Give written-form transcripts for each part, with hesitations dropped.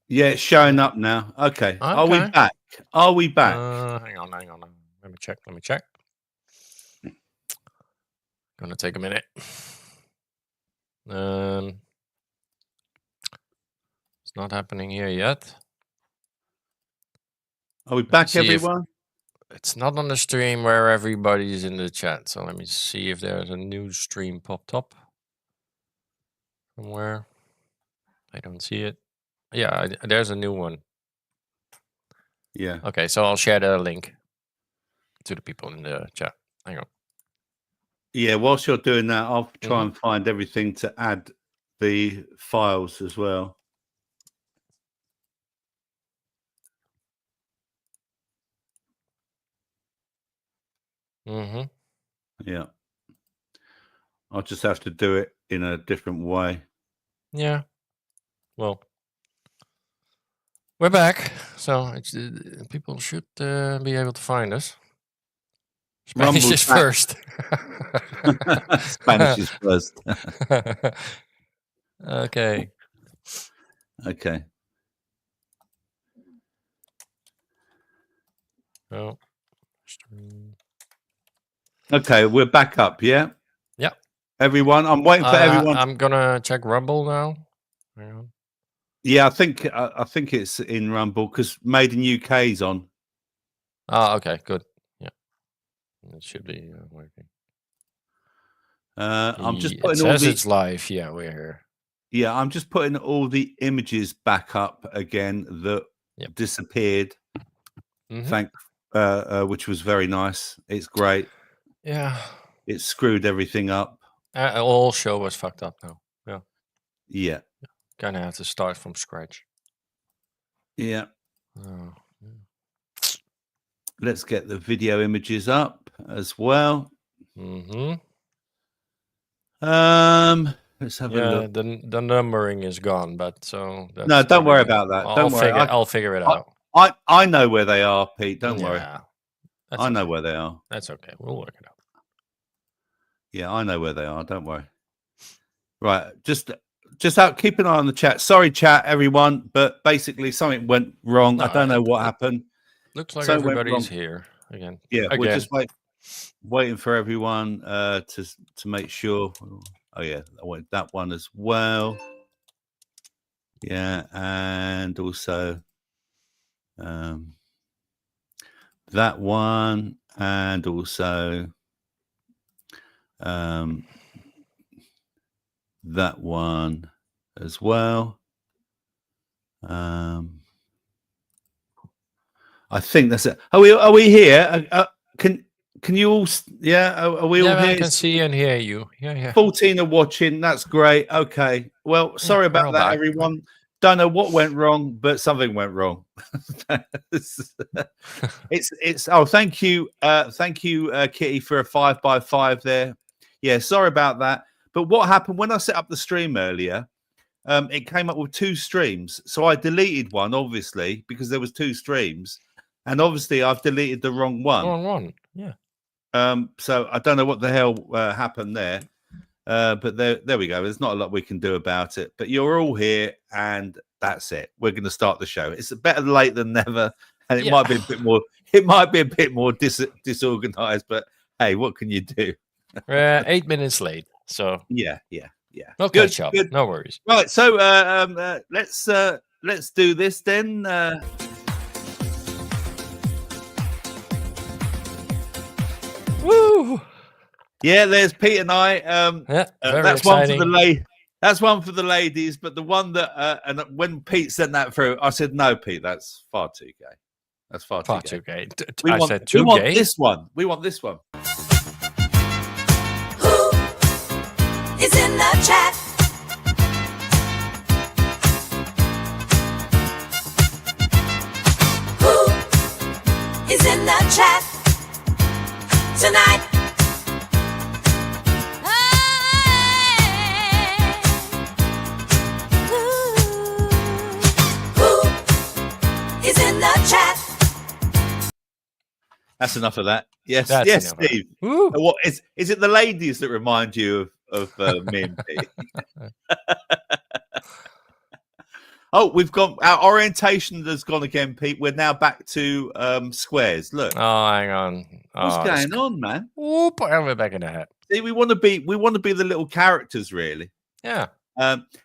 Yeah, it's showing up now. Okay. Are we Okay. back? Are we back? Hang on. Let me check. Gonna take a minute. It's not happening here yet. Are we back, everyone? It's not on the stream where everybody's in the chat. So let me see if there's a new stream popped up somewhere. I don't see it. Yeah, there's a new one. Yeah. Okay, so I'll share the link to the people in the chat. Hang on. Yeah, whilst you're doing that, I'll try and find everything to add the files as well. Yeah. I'll just have to do it in a different way. Yeah. Well, we're back, so people should be able to find us. Spanish is first. Spanish is first. Okay. Okay. Oh. Okay, we're back up, yeah? Yeah. Everyone, I'm waiting for everyone. I'm gonna check Rumble now. Hang on. Yeah, I think it's in Rumble because Made in UK's on. Ah, okay, good. Yeah, it should be working. I'm just putting all the. It's live. Yeah, we're here. Yeah, I'm just putting all the images back up again that disappeared. Which was very nice. It's great. Yeah. It screwed everything up. All show was fucked up now. Yeah. Yeah. Gonna have to start from scratch. Yeah. Oh. Let's get the video images up as well. Let's have a look. The numbering is gone, but so that's no, don't worry about that. Don't worry. I'll figure it out. I know where they are, Pete. Don't worry. I know where they are. That's okay. We'll work it out. Yeah, I know where they are. Don't worry. Right, just keep an eye on the chat. Sorry, chat, everyone, but basically something went wrong. No, I don't know what happened. Looks like everybody's here again. Yeah, we're just waiting for everyone to make sure. Oh yeah, I want that one as well. Yeah, and also that one, and also that one as well. I think that's it. Are we here? Can you all? Yeah, are we all here? I can see and hear you. Yeah. 14 are watching. That's great. Okay. Well, sorry about that, everyone. Don't know what went wrong, but something went wrong. it's. Oh, thank you, Kitty, for a 5x5 there. Yeah, sorry about that. But what happened when I set up the stream earlier? It came up with 2 streams, so I deleted one, obviously, because there was 2 streams, and obviously I've deleted the wrong one. Wrong one, yeah. So I don't know what the hell happened there, but there we go. There's not a lot we can do about it. But you're all here, and that's it. We're going to start the show. It's better late than never, and it might be a bit more. It might be a bit more disorganized, but hey, what can you do? 8 minutes late. So yeah. Okay, good. No worries. Right, so let's do this then. Woo! Yeah, there's Pete and I. That's exciting. That's one for the ladies, but the one that and when Pete sent that through, I said no, Pete. That's far too gay. That's far too gay. We want this one. We want this one. Is in the chat. Who is in the chat tonight? Who is in the chat? That's enough of that. Yes, That's Steve. What is it? The ladies that remind you of me and Pete? Oh, we've got our orientation has gone again, Pete. We're now back to squares. Look, Oh, hang on. what's going on, man? Whoop, and we're back in the hat. See, we want to be the little characters, really. Yeah.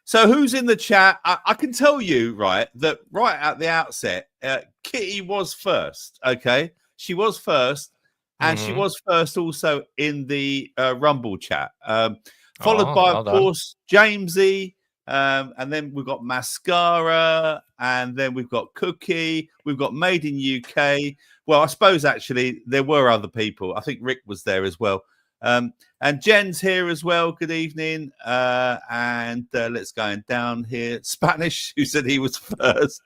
So who's in the chat? I can tell you, right, that right at the outset, Kitty was first. Okay, she was first, and she was first also in the Rumble chat, followed by, of course, Jamesy. And then we've got Mascara, and then we've got Cookie, we've got Made in UK. Well, I suppose actually there were other people. I think Rick was there as well. And Jen's here as well. Good evening. And let's go down here. Spanish, who said he was first.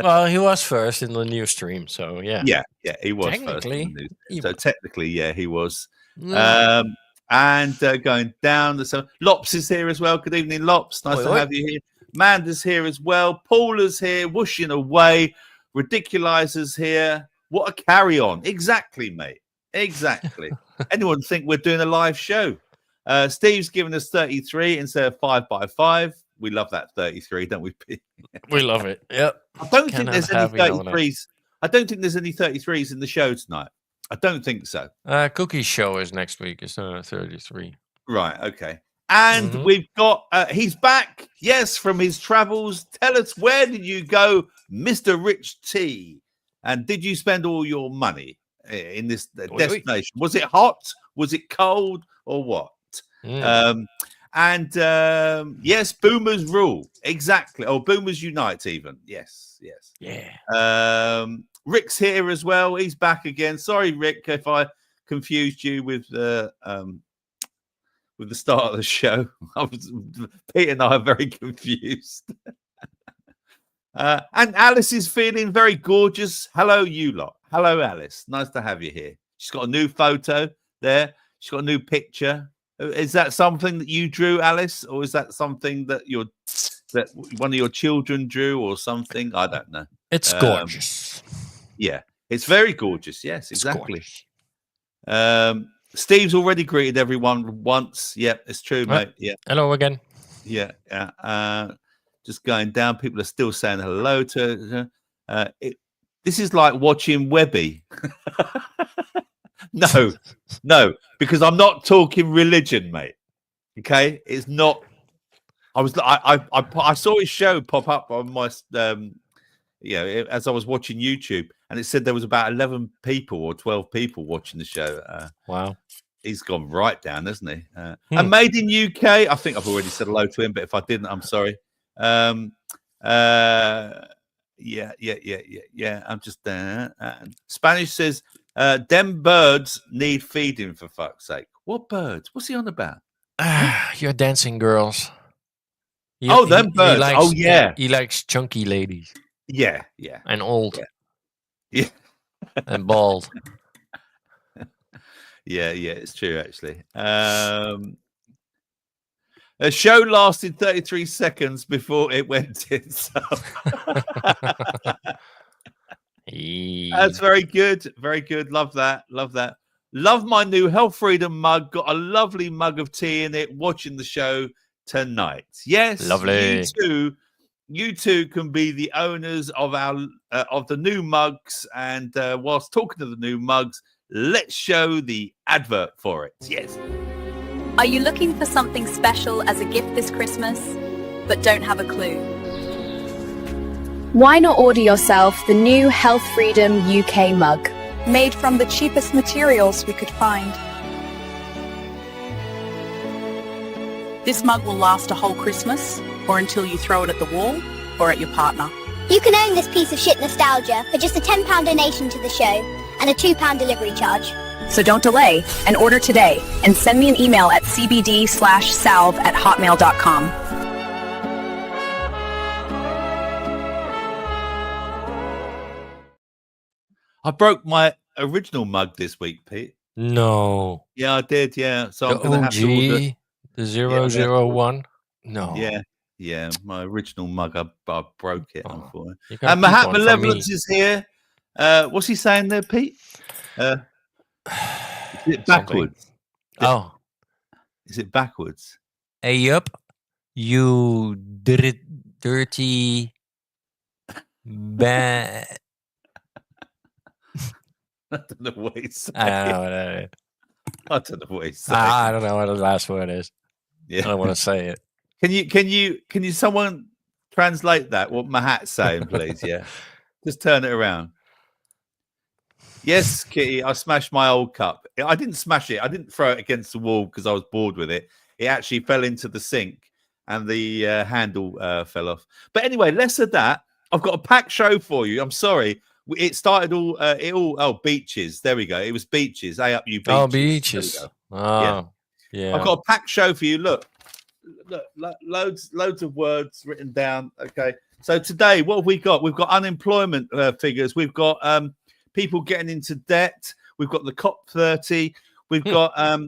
Well, he was first in the new stream, so yeah. Yeah, he was technically, first. So technically, yeah, he was. Yeah. And going down, so Lops is here as well. Good evening, Lops. Nice to have you here. Manda's here as well. Paula's here, whooshing away. Ridiculizer's here. What a carry on. Exactly, mate. Exactly. Anyone think we're doing a live show? Steve's given us 33 instead of 5x5. We love that 33, don't we, Pete? We love it. Yep. I don't think there's any 33s. I don't think there's any 33s in the show tonight. I don't think so. Cookie's show is next week. It's 33. Right. Okay. And we've got, he's back. Yes, from his travels. Tell us, where did you go, Mr. Rich T? And did you spend all your money in this destination? Was it hot? Was it cold? Or what? Yes, Boomers rule. Exactly. Oh, Boomers unite even. Yes. Yeah. Rick's here as well. He's back again. Sorry, Rick, if I confused you with the start of the show. Pete and I are very confused. And Alice is feeling very gorgeous. Hello, you lot. Hello, Alice. Nice to have you here. She's got a new photo there. She's got a new picture. Is that something that you drew, Alice, or is that something that one of your children drew, or something? I don't know. It's gorgeous. Yeah, it's very gorgeous. Yes, exactly. Steve's already greeted everyone once. Yep, it's true, mate. Yeah. Hello again. Yeah. Just going down. People are still saying hello to. This is like watching Webby. No, because I'm not talking religion, mate. Okay, it's not. I saw his show pop up on my as I was watching YouTube, and it said there was about 11 people or 12 people watching the show. Wow. He's gone right down, hasn't he? And Made in UK, I think I've already said hello to him, but if I didn't, I'm sorry. Yeah. I'm just there. Spanish says, them birds need feeding, for fuck's sake. What birds? What's he on about? Your dancing girls. Them birds. He likes chunky ladies. Yeah. And old. Yeah. And bald. Yeah, it's true, actually. A show lasted 33 seconds before it went in. So. That's very good. Very good. Love that. Love my new Healthfreedom mug. Got a lovely mug of tea in it. Watching the show tonight. Yes. Lovely. You two can be the owners of our of the new mugs. And whilst talking to the new mugs, let's show the advert for it. Yes. Are you looking for something special as a gift this Christmas, but don't have a clue? Why not order yourself the new Healthfreedom UK mug? Made from the cheapest materials we could find. This mug will last a whole Christmas, or until you throw it at the wall, or at your partner. You can own this piece of shit nostalgia for just a £10 donation to the show and a £2 delivery charge. So don't delay and order today, and send me an email at cbd/salve@hotmail.com. I broke my original mug this week, Pete. No. Yeah, I did. Yeah, so the I'm going to have to order the 001. No. Yeah. My original mug, I broke it. Unfortunately. And Mahat Malevolence is here. What's he saying there, Pete? Is it backwards? Oh. Is it backwards? Hey, up. You did it dirty, bad. I don't know what he's saying. I don't know what that is. I don't know what he's saying. I don't know what the last word is. I don't want to say it. Can you someone translate that? What Mahat's saying, please? Yeah. Just turn it around. Yes, Kitty, I smashed my old cup. I didn't smash it. I didn't throw it against the wall because I was bored with it. It actually fell into the sink and the handle fell off. But anyway, less of that. I've got a packed show for you. I'm sorry. It started beaches. There we go. It was beaches. Up you beaches. Oh, beaches. Oh, yeah. I've got a packed show for you. Look, loads of words written down. Okay. So today, what have we got? We've got unemployment figures. We've got people getting into debt. We've got the COP30. We've got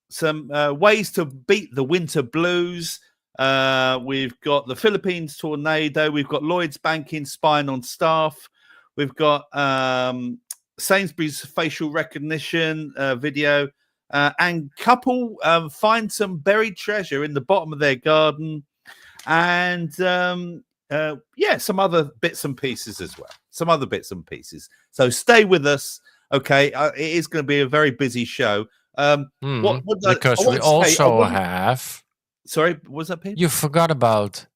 some ways to beat the winter blues. We've got the Philippines tornado. We've got Lloyd's banking spying on staff. We've got Sainsbury's facial recognition video. And couple find some buried treasure in the bottom of their garden. And some other bits and pieces as well. Some other bits and pieces. So stay with us. Okay. It is going to be a very busy show. Because we also have... Sorry, what was that, Pete? You forgot about...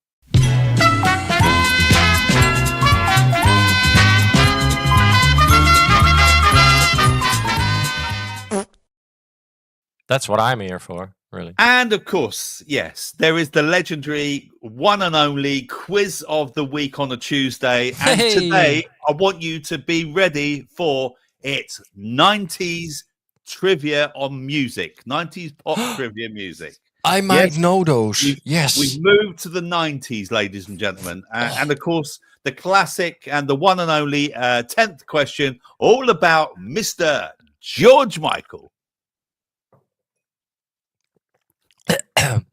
That's what I'm here for, really. And of course, yes, there is the legendary one and only quiz of the week on a Tuesday. And today, I want you to be ready for its 90s trivia on music, 90s pop trivia music. I might know those. We've moved to the 90s, ladies and gentlemen. And of course, the classic and the one and only 10th question, all about Mr. George Michael.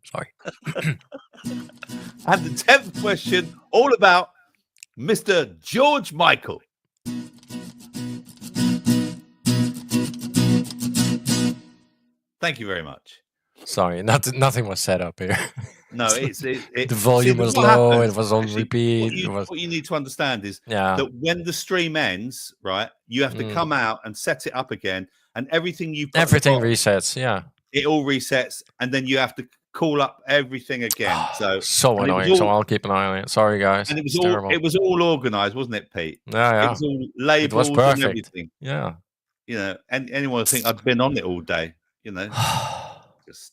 Sorry. And the 10th question, all about Mr. George Michael. Thank you very much. Sorry, nothing was set up here. No, the volume was low. It was on repeat. What you need to understand is that when the stream ends, right, you have to come out and set it up again, and everything resets. Yeah, it all resets, and then you have to call up everything again. So annoying. So I'll keep an eye on it. Sorry, guys. And it was all organized, wasn't it, Pete? Yeah. It was all labeled and everything. Yeah. You know, and anyone would think I'd been on it all day. You know,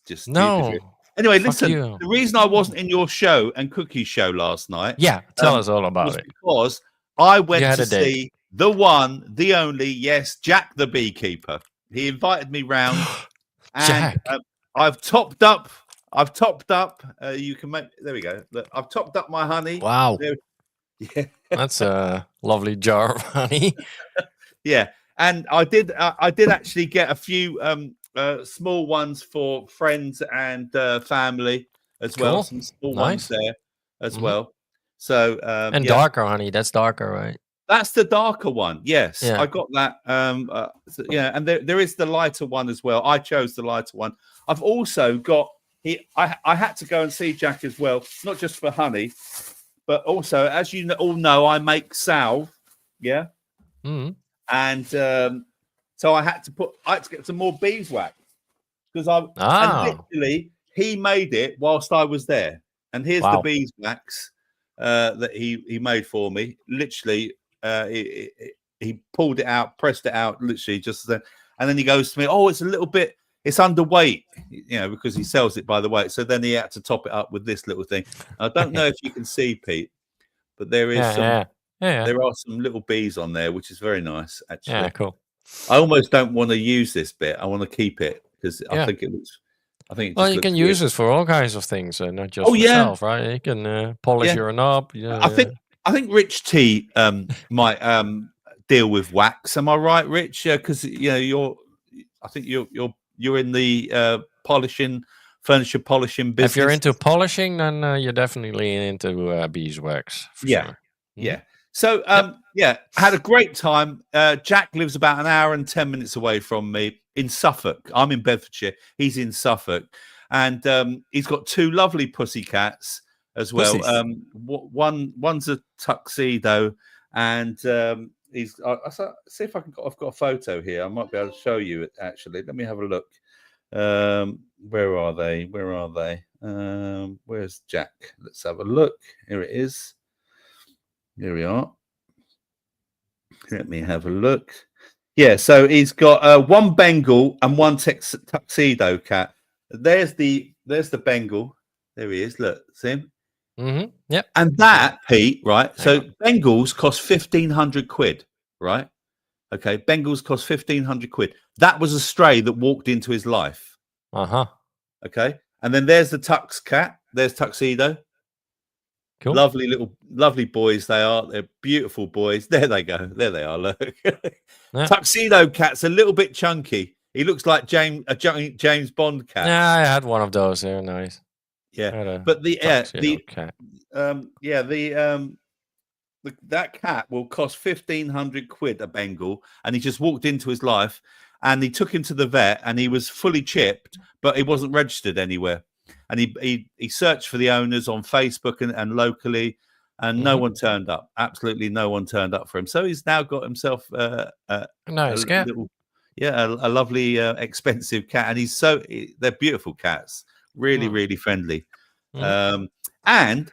just no. Anyway, listen. The reason I wasn't in your show and Cookie's show last night. Yeah, tell us all about it. Because I went to see the one, the only, yes, Jack the Beekeeper. He invited me round. And I've topped up. You can make. There we go. Look, I've topped up my honey. Wow. Yeah, that's a lovely jar of honey. Yeah, and I did actually get a few small ones for friends and family as well. Cool. Some small ones there as well. So and darker honey. That's darker, right? That's the darker one. Yes, yeah. I got that. And there is the lighter one as well. I chose the lighter one. I've also got. I had to go and see Jack as well, not just for honey, but also, as you all know, I make salve. Yeah. Mm. And so I had to get some more beeswax because and literally he made it whilst I was there. And here's the beeswax that he made for me. Literally, he pulled it out, pressed it out, literally just then. And then he goes to me, "Oh, it's a little bit. It's underweight," because he sells it by the weight. So then he had to top it up with this little thing. I don't know if you can see, Pete, but there is there are some little bees on there, which is very nice, actually. Yeah, cool. I almost don't want to use this bit. I want to keep it because I think it looks. Well, you can use this for all kinds of things, not just for yourself, right? You can polish your knob. I think Rich T might deal with wax. Am I right, Rich? Because you're in the furniture polishing business. If you're into polishing, then you're definitely into beeswax. Yeah. So, I had a great time. Jack lives about an hour and 10 minutes away from me in Suffolk. I'm in Bedfordshire. He's in Suffolk. And he's got two lovely pussycats as well. Pussies. One's a tuxedo, and he's. I see if I've got a photo here. I might be able to show you it. Actually, let me have a look. Where are they? Where's Jack? Let's have a look. Here it is. Here we are. Let me have a look. Yeah, so he's got one Bengal and one tuxedo cat. There's the Bengal. There he is. Look, see him? Mm-hmm. Yep. And that, Pete, right? Hang So on. Bengals cost 1,500 quid, right? Okay, Bengals cost 1,500 quid. That was a stray that walked into his life. Uh-huh. Okay, and then there's the Tux cat. There's Tuxedo. Cool. Lovely boys they are. They're beautiful boys. There they go. There they are. Look, Yeah. Tuxedo cat's a little bit chunky. He looks like James Bond cat. Yeah, I had one of those. They're nice. Yeah, but that cat will cost 1,500 quid, a Bengal, and he just walked into his life, and he took him to the vet, and he was fully chipped, but he wasn't registered anywhere. And he searched for the owners on Facebook and locally, and no one turned up. Absolutely no one turned up for him. So he's now got himself a nice cat. a lovely expensive cat, and they're beautiful cats, really friendly. And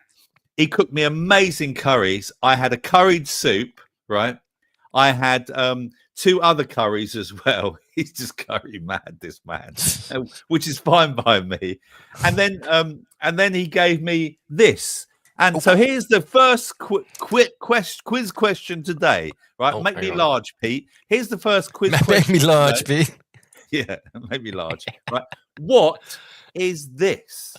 he cooked me amazing curries. I had a curried soup, right? I had 2 other curries as well. He's just curry mad, this man, which is fine by me. And then he gave me this. And so here's the first quiz question today, right? Make me large, Pete. Here's the first quiz question. Make me large, Pete. Yeah, make me large. Right. What is this?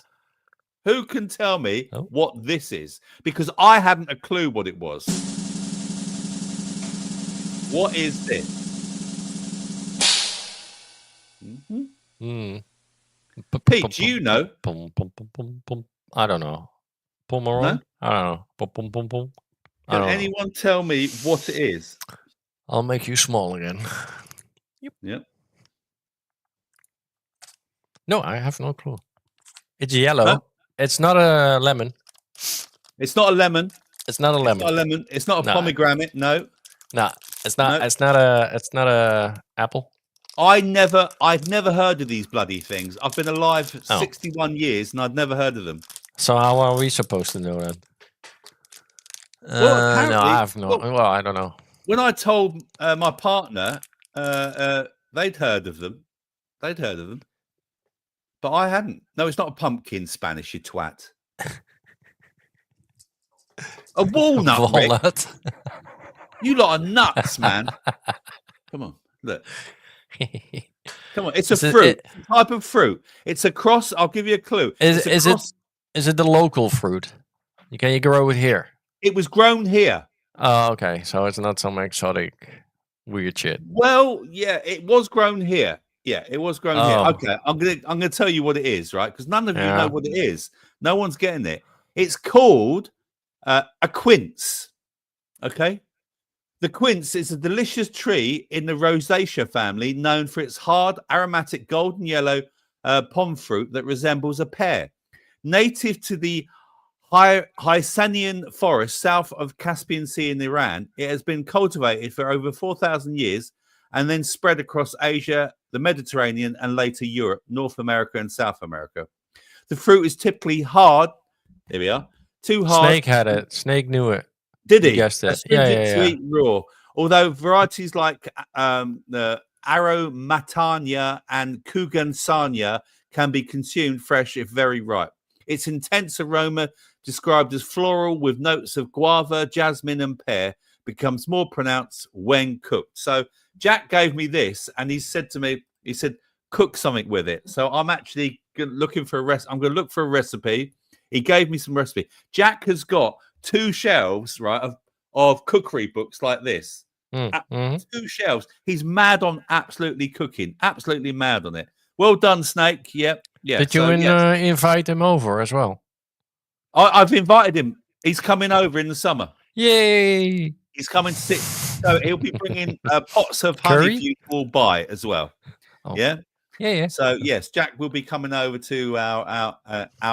Who can tell me what this is? Because I hadn't a clue what it was. What is this? Pete, do you know? I don't know. Pomeroy? No? I don't know. Can anyone tell me what it is? I'll make you small again. Yep. No, I have no clue. It's yellow. Huh? It's not a lemon. It's not a lemon. It's not a lemon. It's not a lemon. It's not a pomegranate. No. No, it's not. No. It's not a apple. I've never heard of these bloody things. I've been alive 61 years and I'd never heard of them. So how are we supposed to know that? Well, no, I have no. Well, I don't know. When I told my partner, they'd heard of them. But I hadn't. No, it's not a pumpkin, Spanish, you twat. A walnut. Walnut. You lot are nuts, man. Come on, look. Come on, it's a fruit. It's a type of fruit. It's a cross. I'll give you a clue. Is it the local fruit? Can you grow it here? It was grown here. Oh, okay. So it's not some exotic weird shit. Well, yeah, it was grown here. Yeah, it was grown here. Okay, I'm gonna tell you what it is, right? Because none of you know what it is. No one's getting it. It's called a quince. Okay. The quince is a delicious tree in the Rosacea family, known for its hard, aromatic, golden yellow pom fruit that resembles a pear. Native to the Hysanian forest south of Caspian Sea in Iran, it has been cultivated for over 4,000 years and then spread across Asia, the Mediterranean, and later Europe, North America, and South America. The fruit is typically hard. There we are. Too hard. Snake had it. Snake knew it. Did he? Guessed it. Sweet raw. Although varieties like the Aromatania and Kugansania can be consumed fresh if very ripe. Its intense aroma, described as floral with notes of guava, jasmine, and pear, becomes more pronounced when cooked. So Jack gave me this, and he said to me, he said, cook something with it. So I'm actually looking for a recipe. I'm going to look for a recipe. He gave me some recipe. Jack has got 2 shelves, right, of cookery books like this. 2 shelves. He's mad on absolutely cooking. Absolutely mad on it. Well done, Snake. Yep. Yeah. Did you invite him over as well? I've invited him. He's coming over in the summer. Yay! He's coming to sit. So he'll be bringing pots of honey for you to all buy as well. Yeah. Yeah. So yes, Jack will be coming over to our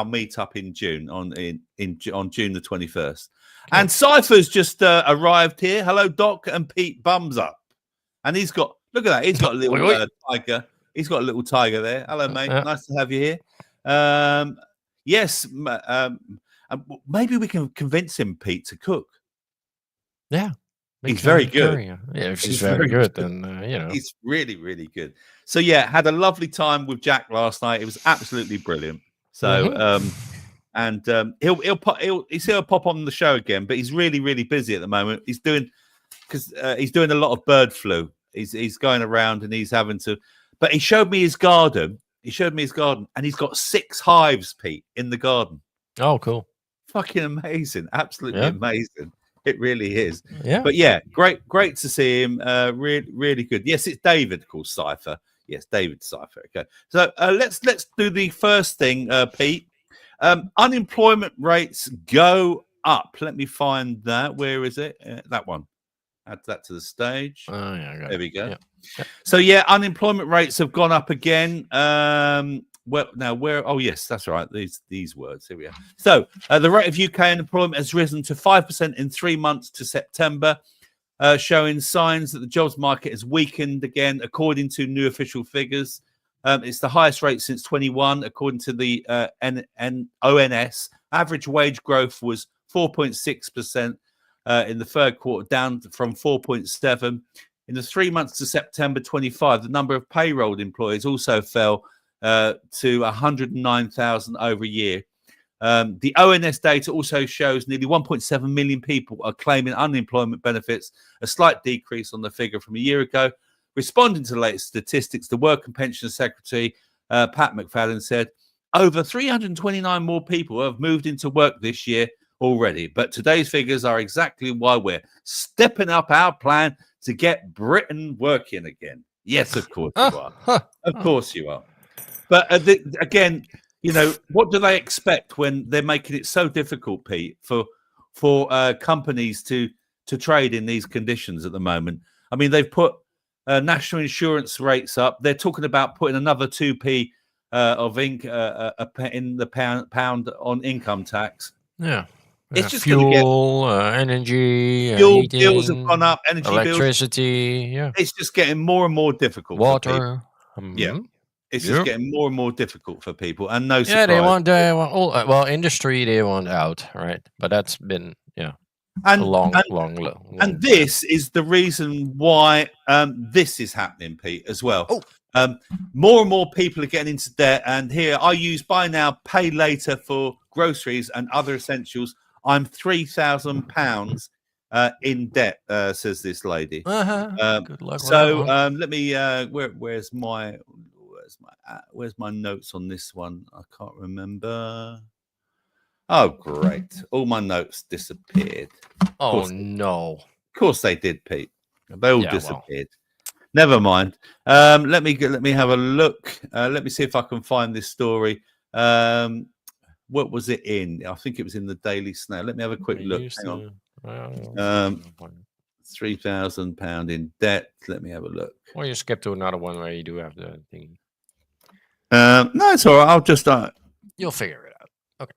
meetup in June on June the 21st. And Cypher's just arrived here. Hello, Doc and Pete. Bums up, and look at that. He's got a little tiger. He's got a little tiger there. Hello, mate. Nice to have you here. Yes. Maybe we can convince him, Pete, to cook. Yeah. He's very good. Yeah, if he's very good, then he's really, really good. So yeah, had a lovely time with Jack last night. It was absolutely brilliant. So he'll pop on the show again, but he's really, really busy at the moment. He's doing a lot of bird flu. He's going around and he's having to. But he showed me his garden. And he's got 6 hives, Pete, in the garden. Oh, cool! Fucking amazing! Absolutely amazing. It really is. Yeah. But yeah, great to see him. Really, really good. Yes, it's David called Cypher. Yes, David Cypher. Okay. So let's do the first thing, Pete. Unemployment rates go up. Let me find that. Where is it? That one. Add that to the stage. Oh yeah. There we go. Yeah. So yeah, unemployment rates have gone up again. Well, now where? Oh, yes, that's right. These words. Here we are. So the rate of UK unemployment has risen to 5% in 3 months to September, showing signs that the jobs market has weakened again, according to new official figures. It's the highest rate since 21, according to the ONS. Average wage growth was 4.6% in the third quarter, down from 4.7. In the 3 months to September 25, the number of payrolled employees also fell to 109,000 over a year. The ONS data also shows nearly 1.7 million people are claiming unemployment benefits, a slight decrease on the figure from a year ago. Responding to the latest statistics, the Work and Pension Secretary, Pat McFadden, said, over 329 more people have moved into work this year already. But today's figures are exactly why we're stepping up our plan to get Britain working again. Yes, of course you are. Of course you are. But again, what do they expect when they're making it so difficult, Pete, for companies to trade in these conditions at the moment? I mean, they've put national insurance rates up. They're talking about putting another 2p of ink in the pound on income tax. Yeah. It's just fuel, energy, fuel heating, bills have gone up, energy electricity. bills. Yeah. It's just getting more and more difficult. Water. Yeah. It's just getting more and more difficult for people, and no surprise. Yeah, they want all industry. They want out, right? But that's been a long. And this is the reason why this is happening, Pete, as well. More and more people are getting into debt, and here I use buy now, pay later for groceries and other essentials. I'm £3,000 in debt, says this lady. Good luck. So let me. Where's my notes on this one? I can't remember. Oh, great! All my notes disappeared. Oh no! Of course they did, Pete. They all disappeared. Never mind. Let me have a look. Let me see if I can find this story. What was it in? I think it was in the Daily Snail. Let me have a quick look. Hang on. £3,000 in debt. Let me have a look. Or you skip to another one where you do have the thing. No, it's all right. I'll just. You'll figure it out. Okay.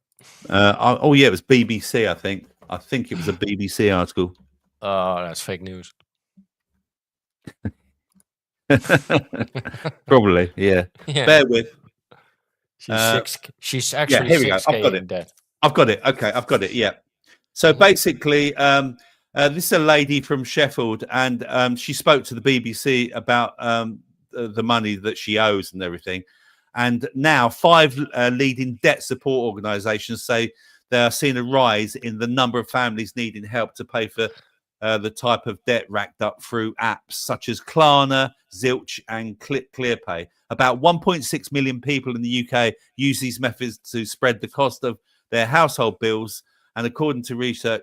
Yeah, it was BBC. I think it was a BBC article. Oh, that's fake news. Probably, yeah. Bear with. She's actually here we go. I've got it. Okay, I've got it. Yeah. So basically, this is a lady from Sheffield, and she spoke to the BBC about the money that she owes and everything. And now 5 leading debt support organisations say they are seeing a rise in the number of families needing help to pay for the type of debt racked up through apps such as Klarna, Zilch, and ClearPay. About 1.6 million people in the UK use these methods to spread the cost of their household bills. And according to research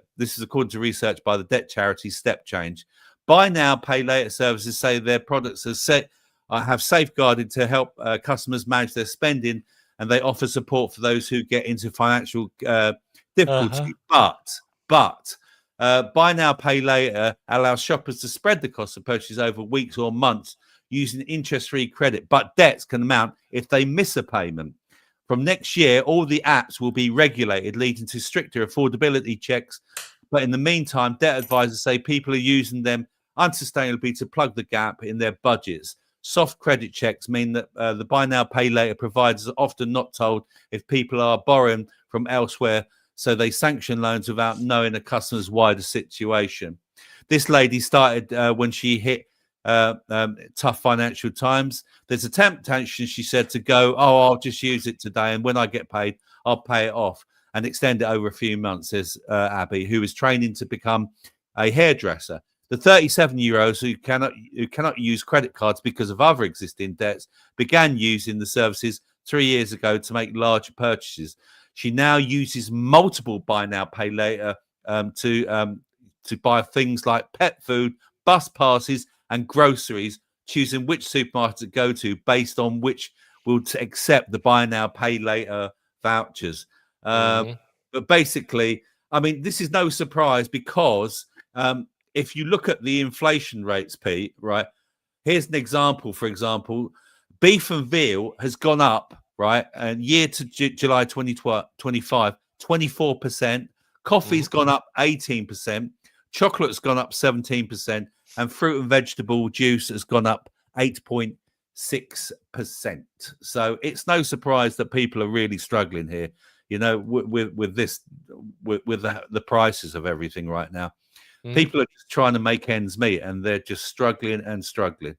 by the debt charity Step Change, buy now, pay later services say their products have safeguarded to help customers manage their spending, and they offer support for those who get into financial difficulty. But buy now, pay later allows shoppers to spread the cost of purchases over weeks or months using interest-free credit, but debts can amount if they miss a payment. From next year, all the apps will be regulated, leading to stricter affordability checks. But in the meantime, debt advisors say people are using them unsustainably to plug the gap in their budgets. Soft credit checks mean that the buy now, pay later providers are often not told if people are borrowing from elsewhere, so they sanction loans without knowing a customer's wider situation. This lady started when she hit tough financial times. There's a temptation, she said, to go, I'll just use it today, and when I get paid, I'll pay it off and extend it over a few months, says Abby, who is training to become a hairdresser. The 37-year-olds who cannot use credit cards because of other existing debts began using the services 3 years ago to make larger purchases. She now uses multiple buy now, pay later to buy things like pet food, bus passes, and groceries, choosing which supermarket to go to based on which will accept the buy now, pay later vouchers. But basically, I mean, this is no surprise because if you look at the inflation rates, Pete, right? Here's an example. For example, beef and veal has gone up, right? And year to July 2025, 24%. Coffee's gone up 18%. Chocolate's gone up 17%. And fruit and vegetable juice has gone up 8.6%. So it's no surprise that people are really struggling here, you know, with the prices of everything right now. People are just trying to make ends meet, and they're just struggling and struggling.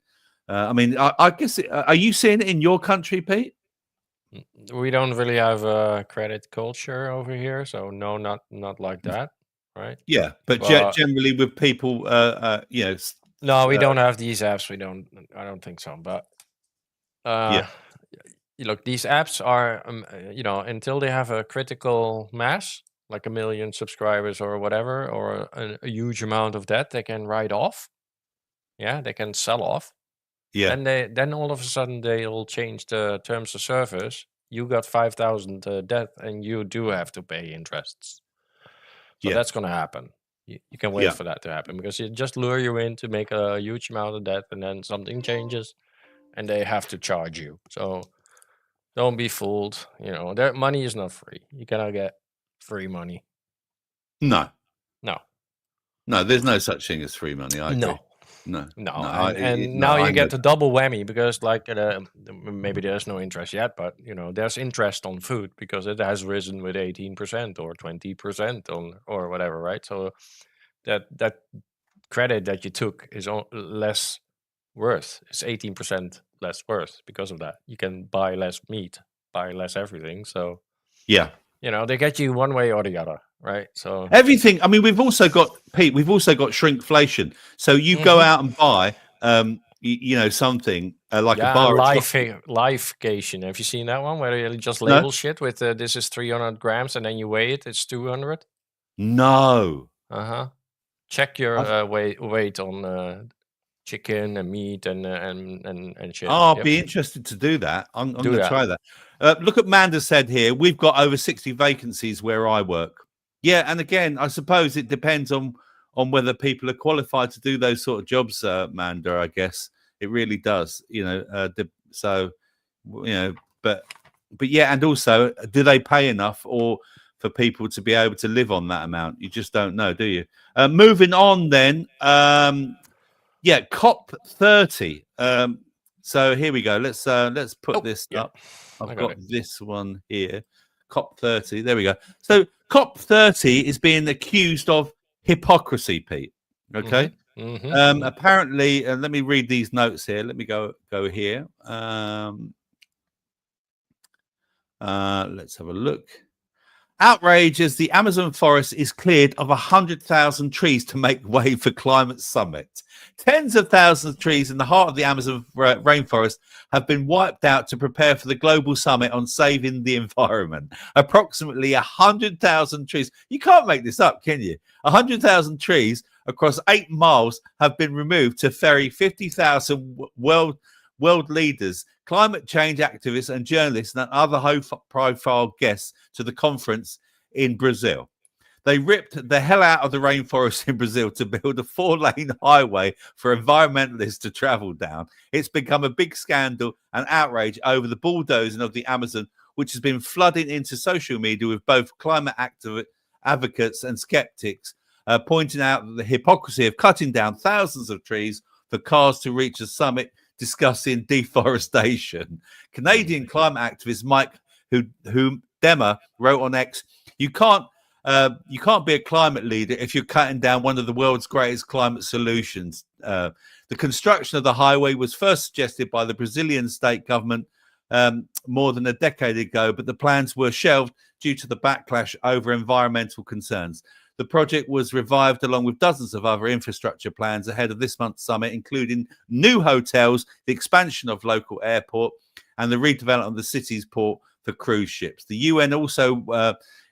I mean, I guess, are you seeing it in your country, Pete? We don't really have a credit culture over here, so no, not like that, right? Yeah, but generally with people, you know. No, we don't have these apps. I don't think so. But yeah, look, these apps are, you know, until they have a critical mass, like 1 million subscribers or whatever, or a huge amount of debt they can write off. Yeah, they can sell off. Yeah. And then all of a sudden they'll change the terms of service. You got 5,000 debt, and you do have to pay interests. So that's going to happen. You can wait for that to happen, because you just lure you in to make a huge amount of debt, and then something changes, and they have to charge you. So don't be fooled. You know, their money is not free. You cannot get free money. No. There's no such thing as free money. I agree. No. Now you get the double whammy, because like maybe there's no interest yet, but you know, there's interest on food because it has risen with 18% or 20% or whatever, right? So that credit that you took is less worth. It's 18% less worth because of that. You can buy less meat, buy less everything. So yeah, you know, they get you one way or the other, right? So everything. I mean, we've also got shrinkflation. So you go out and buy, you know, something like a bar. Lifecation. Have you seen that one where you just label shit with this is 300 grams, and then you weigh it? It's 200. No. Check your weight on chicken and meat and shit. I'll be interested to do that. I'm going to try that. Look at Manda said here. We've got over 60 vacancies where I work. Yeah, and again, I suppose it depends on whether people are qualified to do those sort of jobs, Manda. I guess it really does. You know, so you know, but yeah, and also, do they pay enough or for people to be able to live on that amount? You just don't know, do you? Moving on, then. Yeah, COP30. So here we go. Let's put this up. I've got this one here. COP30. There we go. So COP30 is being accused of hypocrisy, Pete. Okay. Apparently, let me read these notes here. Let me go here. Let's have a look. Outrage as the Amazon forest is cleared of 100,000 trees to make way for climate summit. Tens of thousands of trees in the heart of the Amazon rainforest have been wiped out to prepare for the global summit on saving the environment. Approximately 100,000 trees. You can't make this up, can you? 100,000 trees across 8 miles have been removed to ferry 50,000 world leaders, climate change activists and journalists and other high-profile guests to the conference in Brazil. They ripped the hell out of the rainforest in Brazil to build a 4-lane highway for environmentalists to travel down. It's become a big scandal and outrage over the bulldozing of the Amazon, which has been flooding into social media with both climate advocates and skeptics, pointing out the hypocrisy of cutting down thousands of trees for cars to reach the summit, discussing deforestation. Canadian climate activist Mike Demmer wrote on X, you can't be a climate leader if you're cutting down one of the world's greatest climate solutions. The construction of the highway was first suggested by the Brazilian state government more than a decade ago, but the plans were shelved due to the backlash over environmental concerns. The project was revived along with dozens of other infrastructure plans ahead of this month's summit, including new hotels, the expansion of local airport, and the redevelopment of the city's port for cruise ships. The UN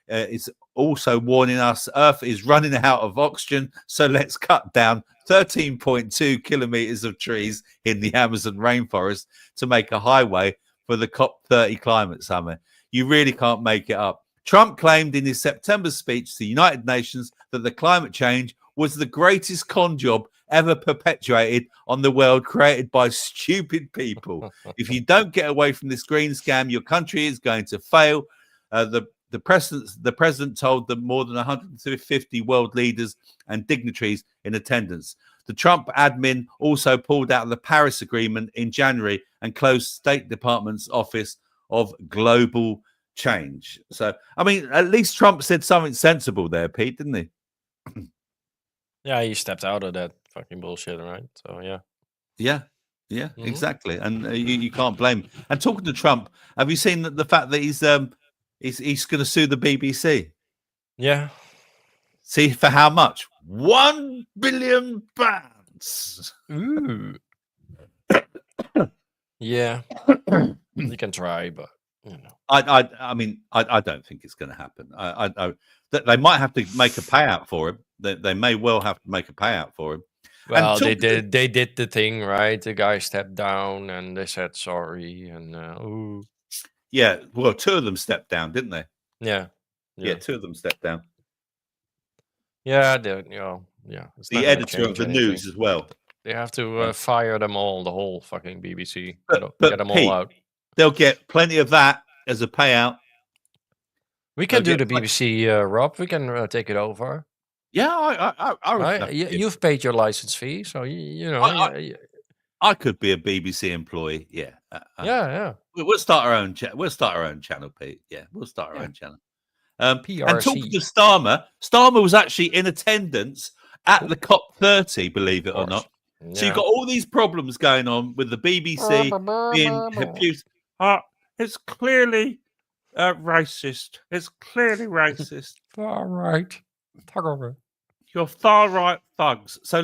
is also warning us Earth is running out of oxygen, so let's cut down 13.2 kilometers of trees in the Amazon rainforest to make a highway for the COP30 climate summit. You really can't make it up. Trump claimed in his September speech to the United Nations that the climate change was the greatest con job ever perpetuated on the world, created by stupid people. If you don't get away from this green scam, your country is going to fail. The president told the more than 150 world leaders and dignitaries in attendance. The Trump admin also pulled out of the Paris Agreement in January and closed State Department's Office of Global Change. So, I mean, at least Trump said something sensible there, Pete, didn't he? Yeah, he stepped out of that fucking bullshit, right? So, yeah. Yeah, exactly. And you can't blame him. And talking to Trump, have you seen the fact that he's going to sue the BBC? Yeah. See, for how much? £1 billion. Ooh. Yeah. You can try, but you know. I mean, I don't think it's going to happen. They might have to make a payout for him. They may well have to make a payout for him. Well, they did the thing, right? The guy stepped down and they said sorry and ooh. Yeah, well, 2 of them stepped down, didn't they? Yeah. 2 of them stepped down. Yeah, it's the editor of the news as well. They have to fire them all, the whole fucking BBC. But get them Pete, all out. They'll get plenty of that as a payout. We can do the BBC, Rob. We can take it over. Yeah, I you've paid your license fee, so you know. I could be a BBC employee. Yeah. Yeah. We'll start our own. We'll start our own channel, Pete. Yeah, we'll start our own channel. PRC. And talking to Starmer was actually in attendance at the COP30, believe it or not. Yeah. So you've got all these problems going on with the BBC being abused. It's clearly racist. It's clearly racist. Far right. You're far right thugs. So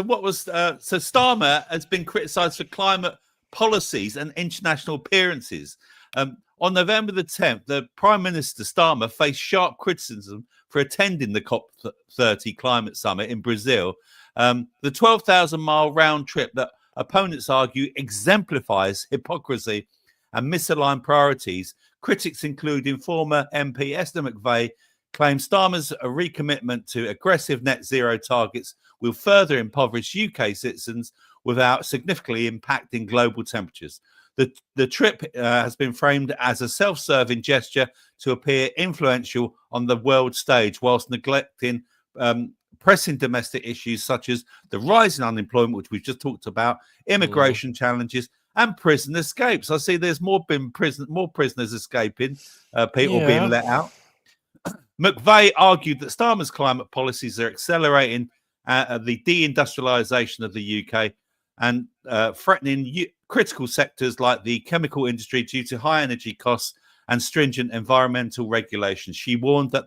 what was so Starmer has been criticised for climate policies and international appearances. On November the 10th, the Prime Minister Starmer faced sharp criticism for attending the COP30 climate summit in Brazil. The 12,000-mile round trip that opponents argue exemplifies hypocrisy and misaligned priorities. Critics, including former MP Esther McVeigh, claim Starmer's recommitment to aggressive net zero targets will further impoverish UK citizens without significantly impacting global temperatures. The trip has been framed as a self-serving gesture to appear influential on the world stage whilst neglecting pressing domestic issues such as the rising unemployment, which we've just talked about, immigration challenges, and prison escapes. I see there's more prisoners escaping, people being let out. McVeigh argued that Starmer's climate policies are accelerating the deindustrialization of the UK and threatening critical sectors like the chemical industry due to high energy costs and stringent environmental regulations. She warned that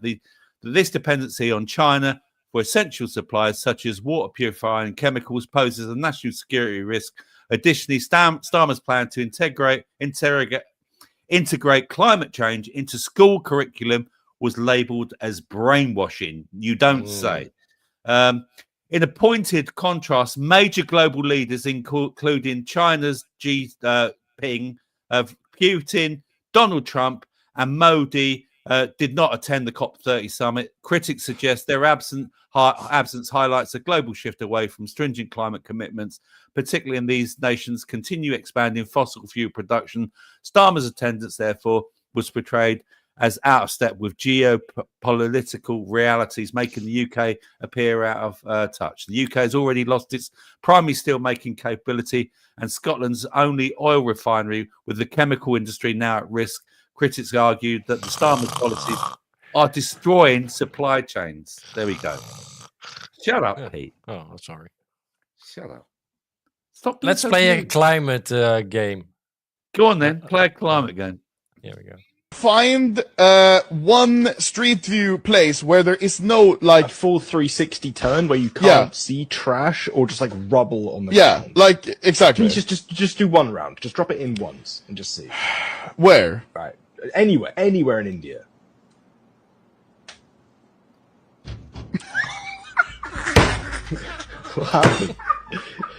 this dependency on China for essential supplies such as water purifying chemicals poses a national security risk. Additionally, Starmer's plan to integrate climate change into school curriculum was labelled as brainwashing. You don't say. In a pointed contrast, major global leaders, including China's Xi Jinping, Putin, Donald Trump, and Modi, did not attend the COP30 summit. Critics suggest their absence highlights a global shift away from stringent climate commitments, particularly in these nations continue expanding fossil fuel production. Starmer's attendance, therefore, was portrayed as out of step with geopolitical realities, making the UK appear out of touch. The UK has already lost its primary steel-making capability, and Scotland's only oil refinery, with the chemical industry now at risk. Critics argued that the Starmer policies are destroying supply chains. There we go. Shut up, Pete. Oh, sorry. Shut up. Stop. Let's play a climate game. Go on then. Play a climate game. Here we go. Find one street view place where there is no like full 360 turn where you can't see trash or just like rubble on the ground. like exactly. Please just do one round. Just drop it in once and just see. Where? Right. Anywhere in India. What happened?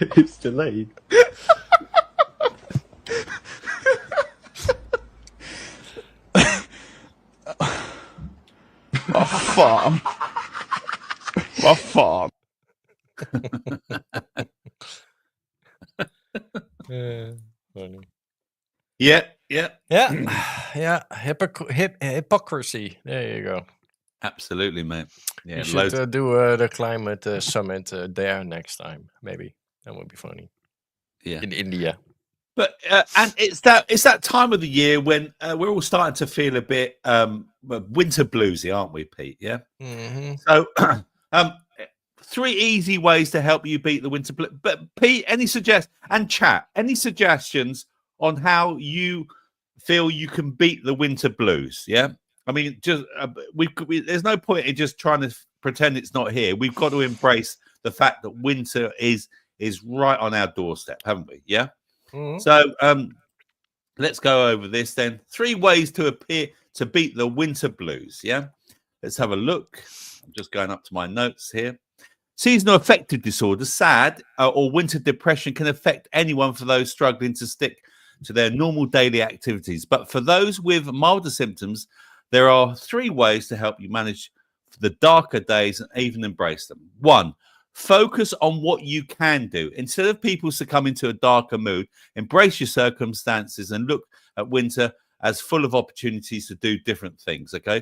It's delayed. A farm. A farm. Funny. Yeah. Hypocrisy. There you go. Absolutely, mate. Yeah, You should do the climate summit there next time. Maybe that would be funny. Yeah. In India. But and it's that time of the year when we're all starting to feel a bit winter bluesy, aren't we, Pete? Yeah. Mm-hmm. So, 3 easy ways to help you beat the winter blues. But Pete, any suggestions on how you feel you can beat the winter blues? Yeah. I mean, just there's no point in just trying to pretend it's not here. We've got to embrace the fact that winter is right on our doorstep, haven't we? Yeah. Mm-hmm. So let's go over this then. 3 ways to beat the winter blues. Yeah. Let's have a look. I'm just going up to my notes here. Seasonal affective disorder, SAD, or winter depression can affect anyone. For those struggling to stick to their normal daily activities, but for those with milder symptoms, there are 3 ways to help you manage the darker days and even embrace them. 1, focus on what you can do. Instead of people succumbing to a darker mood, embrace your circumstances and look at winter as full of opportunities to do different things, okay?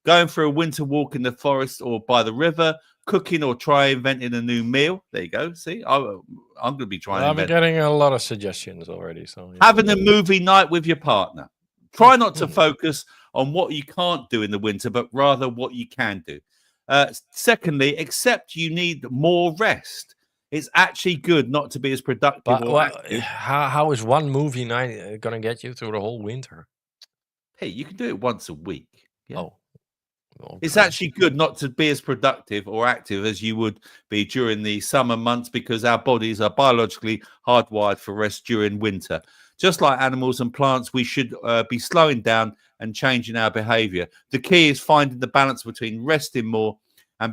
Going for a winter walk in the forest or by the river, cooking or try inventing a new meal. There you go. See, I'm going to be trying. I'm getting a lot of suggestions already. So having a movie night with your partner. Try not to focus on what you can't do in the winter, but rather what you can do. Secondly, accept you need more rest. It's actually good not to be as productive. How is one movie night going to get you through the whole winter? Hey, you can do it once a week. Yeah. Oh. Okay. It's actually good not to be as productive or active as you would be during the summer months, because our bodies are biologically hardwired for rest during winter. Just like animals and plants, we should be slowing down and changing our behavior. The key is finding the balance between resting more and